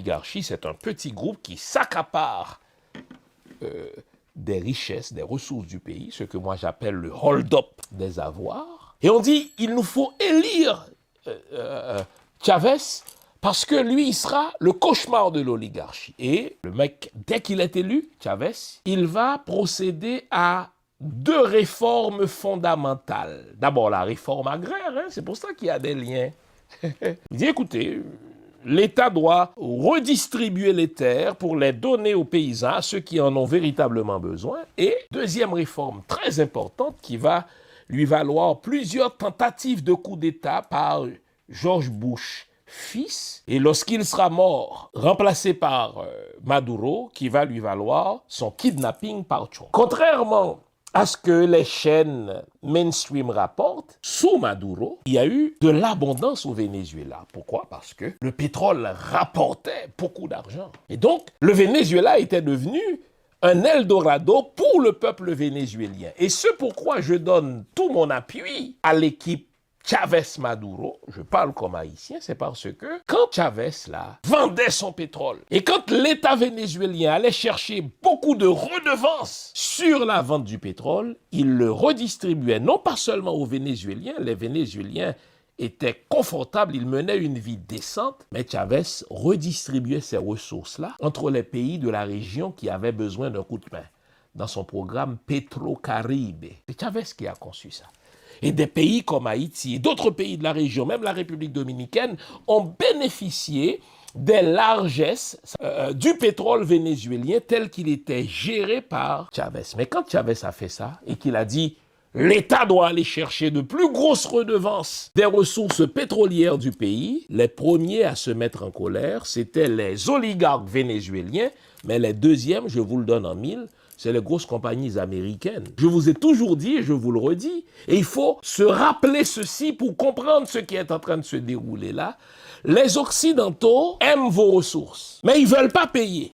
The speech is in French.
l'oligarchie, c'est un petit groupe qui s'accapare des richesses, des ressources du pays, ce que moi j'appelle le hold-up des avoirs. Et on dit, il nous faut élire Chavez parce que lui, il sera le cauchemar de l'oligarchie. Et le mec, dès qu'il est élu, Chavez, il va procéder à 2 réformes fondamentales. D'abord, la réforme agraire, hein, c'est pour ça qu'il y a des liens. Il dit, écoutez, l'État doit redistribuer les terres pour les donner aux paysans, à ceux qui en ont véritablement besoin. Et deuxième réforme très importante qui va lui valoir plusieurs tentatives de coup d'État par George Bush fils. Et lorsqu'il sera mort, remplacé par Maduro, qui va lui valoir son kidnapping par Trump. Contrairement à ce que les chaînes mainstream rapportent, sous Maduro, il y a eu de l'abondance au Venezuela. Pourquoi? Parce que le pétrole rapportait beaucoup d'argent. Et donc, le Venezuela était devenu un Eldorado pour le peuple vénézuélien. Et ce pourquoi je donne tout mon appui à l'équipe Chavez-Maduro, je parle comme haïtien, c'est parce que quand Chavez là vendait son pétrole et quand l'État vénézuélien allait chercher beaucoup de redevances sur la vente du pétrole, il le redistribuait non pas seulement aux Vénézuéliens, les Vénézuéliens étaient confortables, ils menaient une vie décente, mais Chavez redistribuait ces ressources-là entre les pays de la région qui avaient besoin d'un coup de main dans son programme Petro-Caribe. C'est Chavez qui a conçu ça. Et des pays comme Haïti et d'autres pays de la région, même la République dominicaine, ont bénéficié des largesses du pétrole vénézuélien tel qu'il était géré par Chavez. Mais quand Chavez a fait ça et qu'il a dit « l'État doit aller chercher de plus grosses redevances des ressources pétrolières du pays », les premiers à se mettre en colère, c'étaient les oligarques vénézuéliens, mais les deuxièmes, je vous le donne en mille, c'est les grosses compagnies américaines. Je vous ai toujours dit et je vous le redis. Et il faut se rappeler ceci pour comprendre ce qui est en train de se dérouler là. Les Occidentaux aiment vos ressources, mais ils ne veulent pas payer.